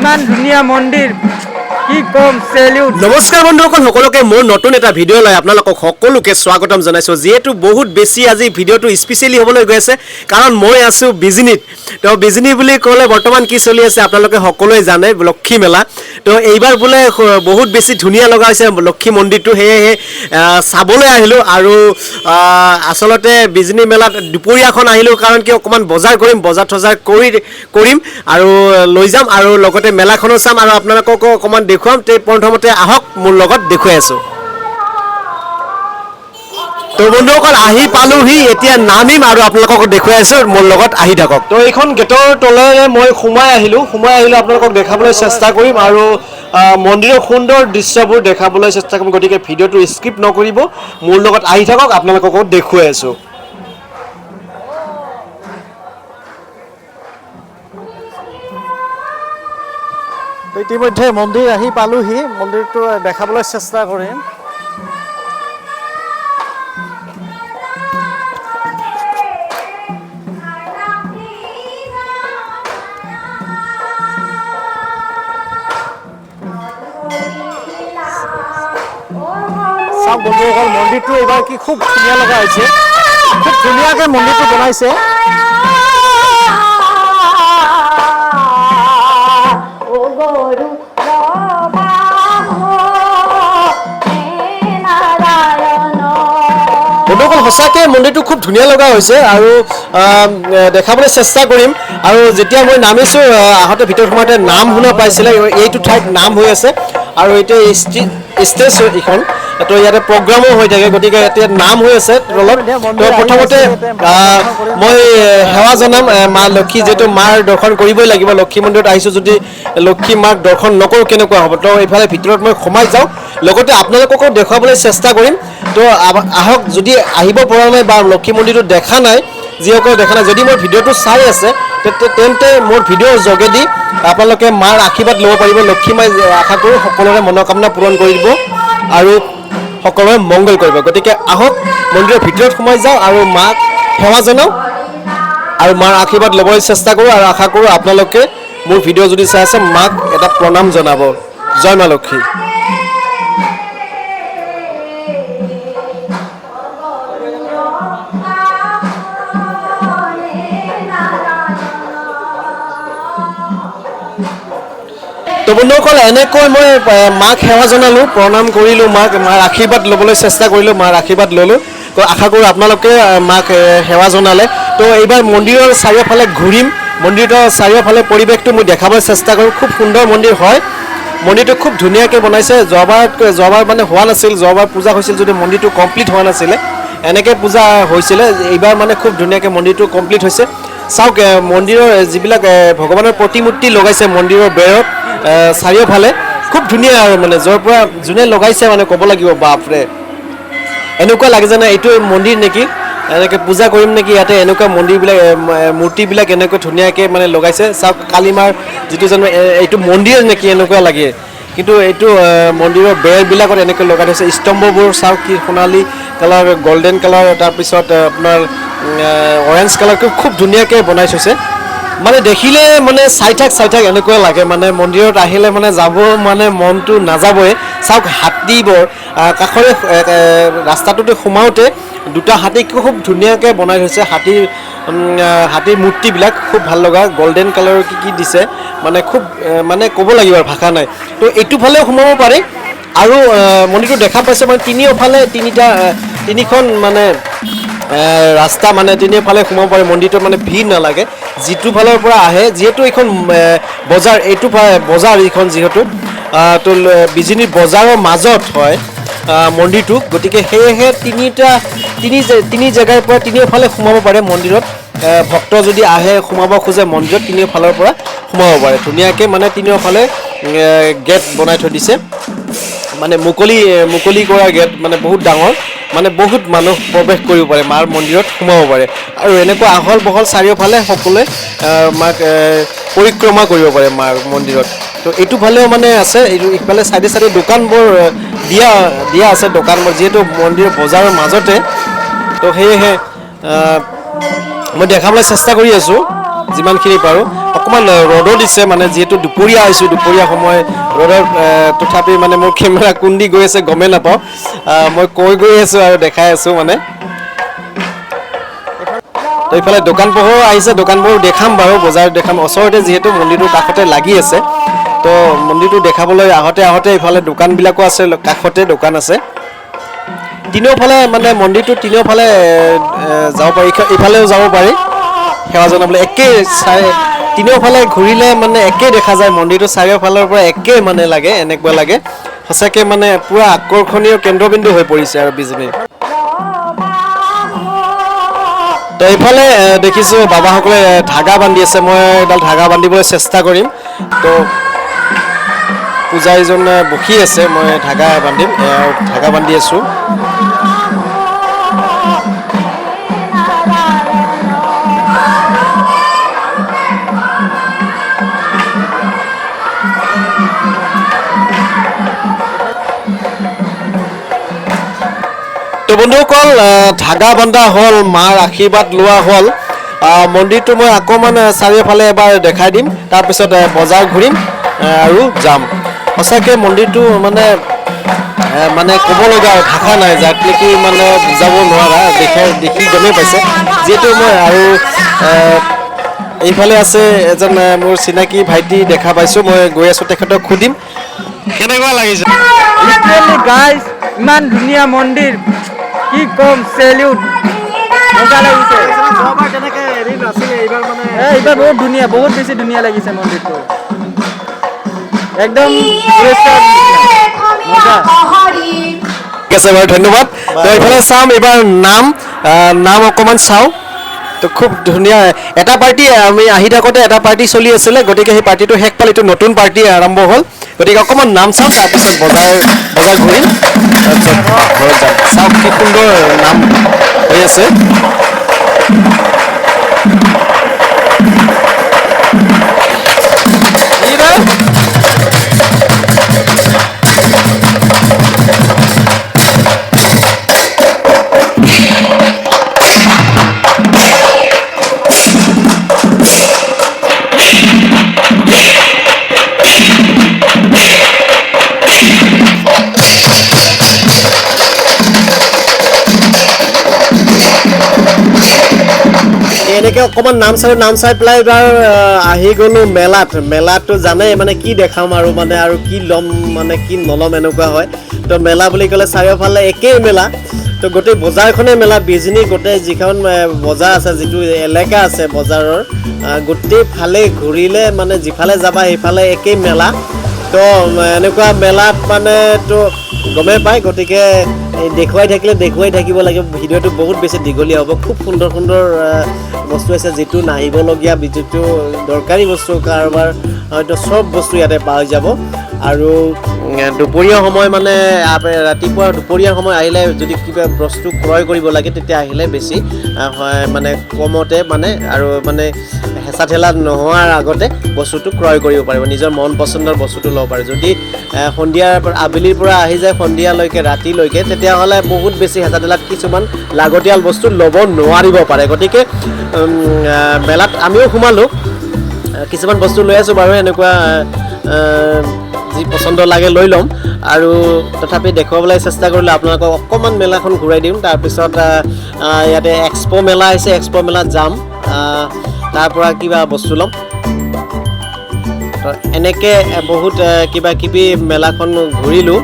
ইমান ধুনীয়া মন্দিৰ কি কম সেলিউট। নমস্কাৰ বন্ধুসকল, সকলোকে মোৰ নতুন এটা ভিডিঅ' লৈ আপোনালোকক সকলোকে স্বাগতম জনাইছোঁ। যিহেতু বহুত বেছি আজি ভিডিঅ'টো স্পেচিয়েলি হ'বলৈ গৈ আছে, কাৰণ মই আছোঁ বিজনীত। তো বিজনী বুলি ক'লে বৰ্তমান কি চলি আছে আপোনালোকে সকলোৱে জানে, লক্ষী মেলা। তো এইবাৰ বোলে বহুত বেছি ধুনীয়া লগা হৈছে লক্ষী মন্দিৰটো, সেয়েহে চাবলৈ আহিলোঁ। আৰু আচলতে বিজনী মেলাত দুপৰীয়াখন আহিলোঁ, কাৰণ কি অকণমান বজাৰ কৰিম, বজাৰ কৰিম আৰু লৈ যাম, আৰু লগতে মেলাখনো চাম আৰু আপোনালোককো অকণমান দেখুৱাম। প্ৰথমতে আহক মোৰ লগত দেখুৱাই আছোঁ। তো বন্ধুসকল আহি পালোহি, এতিয়া নামিম আৰু আপোনালোকক দেখুৱাই আছোঁ, মোৰ লগত আহি থাকক। তো এইখন গেটৰ তলেৰে মই সোমাই আহিলোঁ আপোনালোকক দেখাবলৈ চেষ্টা কৰিম আৰু মন্দিৰৰ সুন্দৰ দৃশ্যবোৰ দেখাবলৈ চেষ্টা কৰিম। গতিকে ভিডিঅ'টো স্কিপ নকৰিব, মোৰ লগত আহি থাকক, আপোনালোককো দেখুৱাই আছোঁ। ইতিমধ্যে মন্দিৰ আহি পালোহি, মন্দিৰটো দেখাবলৈ চেষ্টা কৰিম। চাওক বন্ধুসকল, মন্দিৰটো এইবাৰ কি খুব ধুনীয়া লগা হৈছে, খুব ধুনীয়াকৈ মন্দিৰটো বনাইছে। বন্ধুসকল সঁচাকৈ মন্দিৰটো খুব ধুনীয়া লগা হৈছে আৰু দেখাবলৈ চেষ্টা কৰিম। আৰু যেতিয়া মই নামিছোঁ, আহোঁতে ভিতৰত সোমাওঁতে নাম শুনা পাইছিলে, এইটো ঠাইত নাম হৈ আছে আৰু এতিয়া ষ্টেজ এইখন, তো ইয়াতে প্ৰগ্ৰামো হৈ থাকে, গতিকে এতিয়া নাম হৈ আছে তলত। তো প্ৰথমতে মই সেৱা জনাম মা লক্ষী, যিহেতু মাৰ দৰ্শন কৰিবই লাগিব। লক্ষী মন্দিৰত আহিছোঁ যদি লক্ষী মাক দৰ্শন নকৰোঁ কেনেকুৱা হ'ব। তো এইফালে ভিতৰত মই সোমাই যাওঁ, লগতে আপোনালোককো দেখুৱাবলৈ চেষ্টা কৰিম। তো আহক, যদি আহিব পৰা নাই বা লক্ষী মন্দিৰটো দেখা নাই, যিসকলে দেখা নাই, যদি মোৰ ভিডিঅ'টো চাই আছে তেন্তে মোৰ ভিডিঅ'ৰ যোগেদি আপোনালোকে মাৰ আশীৰ্বাদ ল'ব পাৰিব। লক্ষী মাই আশা কৰোঁ সকলোৰে মনোকামনা পূৰণ কৰি দিব আৰু সকলোৰে মংগল কৰিব। গতিকে আহক মন্দিৰৰ ভিতৰত সোমাই যাওঁ আৰু মাক সেৱা জনাওঁ আৰু মাৰ আশীৰ্বাদ ল'বলৈ চেষ্টা কৰোঁ, আৰু আশা কৰোঁ আপোনালোকে মোৰ ভিডিঅ' যদি চাই আছে মাক এটা প্ৰণাম জনাব। জয় মা লক্ষী। তো বন্ধুসকল, এনেকৈ মই মাক সেৱা জনালোঁ, প্ৰণাম কৰিলোঁ, মাৰ আশীৰ্বাদ ল'বলৈ চেষ্টা কৰিলোঁ, মাৰ আশীৰ্বাদ ল'লোঁ। তো আশা কৰোঁ আপোনালোকে মাক সেৱা জনালে। তো এইবাৰ মন্দিৰৰ চাৰিওফালে ঘূৰিম, মন্দিৰৰ চাৰিওফালে পৰিৱেশটো মই দেখাবলৈ চেষ্টা কৰোঁ। খুব সুন্দৰ মন্দিৰ হয়, মন্দিৰটো খুব ধুনীয়াকৈ বনাইছে। যোৱাবাৰ মানে হোৱা নাছিল, যোৱাবাৰ পূজা হৈছিল যদি মন্দিৰটো কমপ্লিট হোৱা নাছিলে, এনেকৈ পূজা হৈছিলে। এইবাৰ মানে খুব ধুনীয়াকৈ মন্দিৰটো কমপ্লিট হৈছে। চাওক মন্দিৰৰ যিবিলাক ভগৱানৰ প্ৰতিমূৰ্তি লগাইছে মন্দিৰৰ বেৰত চাৰিওফালে, খুব ধুনীয়া আৰু মানে য'ৰ পৰা যোনে লগাইছে মানে ক'ব লাগিব বাপৰে, এনেকুৱা লাগে যেনে এইটো মন্দিৰ নেকি, এনেকৈ পূজা কৰিম নেকি ইয়াতে, এনেকুৱা মন্দিৰবিলাক মূৰ্তিবিলাক এনেকৈ ধুনীয়াকৈ মানে লগাইছে। চাওক কালীমাৰ যিটো জানো এইটো মন্দিৰ নেকি এনেকুৱা লাগে, কিন্তু এইটো মন্দিৰৰ বেৰবিলাকত এনেকৈ লগাই থৈছে। স্তম্ভবোৰ চাওক কি সোণালী কালাৰ, গল্ডেন কালাৰ, তাৰপিছত আপোনাৰ অৰেঞ্জ কালাৰটো খুব ধুনীয়াকৈ বনাই থৈছে। মানে দেখিলে মানে চাই থাক এনেকুৱা লাগে, মানে মন্দিৰত আহিলে মানে যাব মানে মনটো নাযাবই। চাওক হাতীবোৰ কাষৰে ৰাস্তাটোতে সোমাওঁতে দুটা হাতী খুব ধুনীয়াকৈ বনাই থৈছে। হাতীৰ মূৰ্তিবিলাক খুব ভাল লগা, গল্ডেন কালাৰৰ কি দিছে, মানে খুব মানে ক'ব লাগিব আৰু ভাষা নাই। তো এইটো ফালেও সোমাব পাৰি, আৰু মন্দিৰটো দেখা পাইছে মানে তিনিখন মানে ৰাস্তা, মানে তিনিওফালে সোমাব পাৰে। মন্দিৰটোত মানে ভিৰ নালাগে, যিটো ফালৰ পৰা আহে, যিহেতু এইখন বজাৰ, এইটো বজাৰ এইখন যিহেতু, তো বিজনীৰ বজাৰৰ মাজত হয় মন্দিৰটো, গতিকে সেয়েহে তিনি জেগাৰ পৰা তিনিওফালে সোমাব পাৰে মন্দিৰত। ভক্ত যদি আহে সোমাব খোজে মন্দিৰত, তিনিওফালৰ পৰা সোমাব পাৰে ধুনীয়াকৈ। মানে তিনিওফালে গেট বনাই থৈ দিছে, মানে মুকলি কৰা গেট, মানে বহুত ডাঙৰ, মানে বহুত মানুহ প্ৰৱেশ কৰিব পাৰে, মাৰ মন্দিৰত সোমাব পাৰে। আৰু এনেকুৱা আহল বহল চাৰিওফালে সকলোৱে মাক পৰিক্ৰমা কৰিব পাৰে মাৰ মন্দিৰত। তো এইটো ফালেও মানে আছে, ইফালে চাইডে দোকানবোৰ দিয়া আছে, দোকানবোৰ যিহেতু মন্দিৰৰ বজাৰৰ মাজতে। তো সেয়েহে মই দেখাবলৈ চেষ্টা কৰি আছোঁ। যিমানখিনি পাৰোঁ অকণমান ৰ'দো দিছে মানে যিহেতু দুপৰীয়া আহিছোঁ দুপৰীয়া সময় ৰ'দত তথাপি মানে মোৰ কেমেৰা কোন দি গৈ আছে গমেই নাপাওঁ মই কৈ গৈ আছোঁ আৰু দেখাই আছোঁ মানে তো এইফালে দোকান পোহৰো আহিছে দোকান পোহৰ দেখাম বাৰু বজাৰ দেখাম ওচৰতে যিহেতু মন্দিৰটোৰ কাষতে লাগি আছে তো মন্দিৰটো দেখাবলৈ আহোঁতে এইফালে দোকানবিলাকো আছে কাষতে দোকান আছে তিনিওফালে মানে মন্দিৰটোৰ তিনিওফালে যাব পাৰি ইফালেও যাব পাৰি সেৱা জনাবলৈ একে তিনিওফালে ঘূৰিলে মানে একে দেখা যায় মন্দিৰটো চাৰিওফালৰ পৰা একে মানে লাগে এনেকুৱা লাগে সঁচাকৈ মানে পূৰা আকৰ্ষণীয় কেন্দ্ৰবিন্দু হৈ পৰিছে আৰু বিজুলী তো এইফালে দেখিছোঁ বাবাসকলে ধাগা বান্ধি আছে মই এডাল ধাগা বান্ধিবলৈ চেষ্টা কৰিম তো পূজাৰীজন বহি আছে মই ধাগা বান্ধিম ধাগা বান্ধি আছোঁ তো বন্ধুসকল ধাগা বন্ধা হ'ল মাৰ আশীৰ্বাদ লোৱা হ'ল মন্দিৰটো মই অকণমান চাৰিওফালে এবাৰ দেখাই দিম তাৰপিছত বজাৰ ঘূৰিম আৰু যাম সঁচাকৈ মন্দিৰটো মানে ক'ব লগা ভাষা নাই যাক নেকি মানে বুজাব নোৱাৰা দেখি গমেই পাইছে যিহেতু মই আৰু এইফালে আছে এজন মোৰ চিনাকি ভাইটি দেখা পাইছোঁ মই গৈ আছোঁ তেখেতক সুধিম কেনেকুৱা লাগিছে গাইজ ইমান ধুনীয়া মন্দিৰ কি কম চেলিউট মজা লাগিছে এইবাৰ বহুত ধুনীয়া বহুত বেছি ধুনীয়া লাগিছে মন্দিৰটো একদম ঠিক আছে বাৰু ধন্যবাদ তো এইফালে চাম এইবাৰ নাম অকণমান চাওঁ তো খুব ধুনীয়া এটা পাৰ্টি আমি আহি থাকোঁতে এটা পাৰ্টি চলি আছিলে গতিকে সেই পাৰ্টিটো শেষ পালে এইটো নতুন পাৰ্টি আৰম্ভ হ'ল গতিকে অকণমান নাম চাম তাৰপিছত বজাৰ ঘূৰিম তাৰপিছত ঘৰত যাম চাওক কি সুন্দৰ নাম হৈ আছে এনেকৈ অকণমান নাম চাই পেলাই এবাৰ আহি গ'লোঁ মেলাটো জানে মানে কি দেখাম আৰু কি ল'ম কি নল'ম এনেকুৱা হয় তো মেলা বুলি ক'লে চাৰিওফালে একেই মেলা তো গোটেই বজাৰখনেই মেলা বিজনী গোটেই যিখন বজাৰ আছে যিটো এলেকা আছে বজাৰৰ গোটেইফালে ঘূৰিলে যিফালে যাবা সেইফালে একেই মেলা তো এনেকুৱা মেলাত তো গমেই পায় গতিকে দেখুৱাই থাকিব লাগে ভিডিঅ'টো বহুত বেছি দীঘলীয়া হ'ব খুব সুন্দৰ বস্তু আছে যিটো নাহিবলগীয়া যিটো দৰকাৰী বস্তু কাৰোবাৰ হয়তো চব বস্তু ইয়াতে পোৱা যাব আৰু দুপৰীয়া সময় ৰাতিপুৱা দুপৰীয়া সময় আহিলে যদি কিবা বস্তু ক্ৰয় কৰিব লাগে তেতিয়া আহিলে বেছি কমতে আৰু হেঁচা ঠেলা নোহোৱাৰ আগতে বস্তুটো ক্ৰয় কৰিব পাৰিব নিজৰ মন পচন্দৰ বস্তুটো ল'ব পাৰে যদি আবেলিৰ পৰা আহি যায় সন্ধিয়ালৈকে ৰাতিলৈকে তেতিয়াহ'লে বহুত বেছি হেঁচা ঠেলাত কিছুমান লাগতিয়াল বস্তু ল'ব নোৱাৰিব পাৰে গতিকে মেলাত আমিও সোমালোঁ কিছুমান বস্তু লৈ আছোঁ বাৰু এনেকুৱা যি পচন্দ লাগে লৈ ল'ম আৰু তথাপি দেখুৱাবলৈ চেষ্টা কৰিলোঁ আপোনালোকক অকণমান মেলাখন ঘূৰাই দিম তাৰপিছত ইয়াতে এক্সপ' মেলা আহিছে এক্সপ' মেলাত যাম তাৰ পৰা কিবা বস্তু ল'ম তো এনেকৈ বহুত কিবা কিবি মেলাখন ঘূৰিলোঁ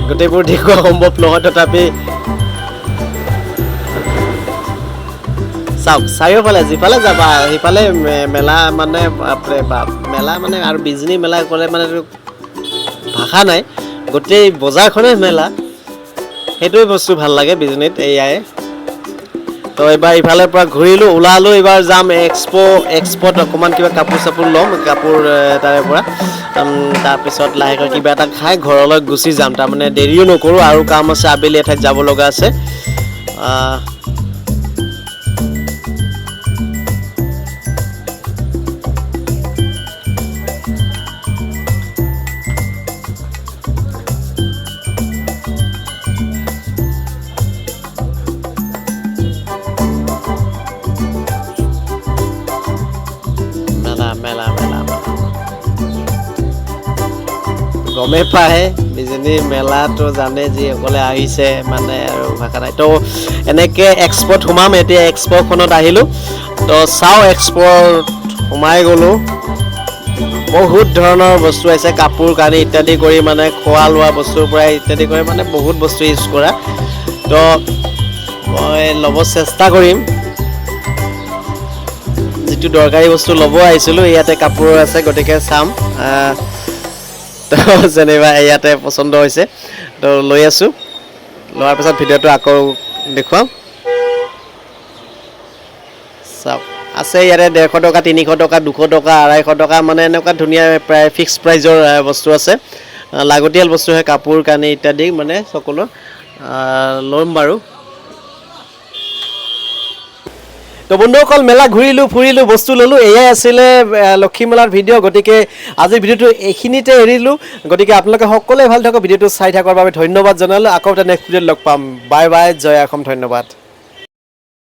গোটেইবোৰ দেখুওৱা সম্ভৱ নহয় তথাপি চাওক চাৰিওফালে যিফালে যাবা সেইফালে মেলা মেলা আৰু বিজনী মেলা ক'লে ভাষা নাই গোটেই বজাৰখনেই মেলা সেইটোৱে বস্তু ভাল লাগে বিজনীত এয়াই তো এইবাৰ ইফালৰ পৰা ঘূৰিলোঁ ওলালোঁ এইবাৰ যাম এক্সপ'ত অকণমান কিবা কাপোৰ চাপোৰ ল'ম কাপোৰ তাৰে পৰা তাৰপিছত লাহেকৈ কিবা এটা খাই ঘৰলৈ গুচি যাম তাৰমানে দেৰিও নকৰোঁ আৰু কাম আছে আবেলি এঠাইত যাব লগা আছে গমে পায় বিজনী মেলাটো জানে যিসকলে আহিছে মানে আৰু ভাষা নাই তো এনেকৈ এক্সপ'ত সোমাম এতিয়া এক্সপ'খনত আহিলোঁ তো চাওঁ এক্সপ'ত সোমাই গ'লোঁ বহুত ধৰণৰ বস্তু আছে কাপোৰ কানি ইত্যাদি কৰি মানে খোৱা লোৱা বস্তুৰ পৰা ইত্যাদি কৰি মানে বহুত বস্তু ইউজ কৰা তো মই ল'ব চেষ্টা কৰিম যিটো দৰকাৰী বস্তু ল'ব আহিছিলোঁ ইয়াতে কাপোৰ আছে গতিকে চাম তো যেনিবা ইয়াতে পচন্দ হৈছে তো লৈ আছোঁ লোৱাৰ পিছত ভিডিঅ'টো আকৌ দেখুৱাম চাওক আছে ইয়াতে 150 টকা 300 টকা 200 টকা 250 টকা মানে এনেকুৱা ধুনীয়া প্ৰায় ফিক্স প্ৰাইজৰ বস্তু আছে লাগতিয়াল বস্তু হয় কাপোৰ কানি ইত্যাদি মানে সকলো ল'ম বাৰু তো বন্ধুসকল মেলা ঘূৰিলোঁ ফুৰিলোঁ বস্তু ল'লোঁ এয়াই আছিলে লক্ষী মেলাৰ ভিডিঅ' গতিকে আজিৰ ভিডিঅ'টো এইখিনিতে এৰিলোঁ গতিকে আপোনালোকে সকলোৱে ভাল থাকক ভিডিঅ'টো চাই থকাৰ বাবে ধন্যবাদ জনালোঁ আকৌ এটা নেক্সট ভিডিঅ'ত লগ পাম বাই বাই জয় অসম ধন্যবাদ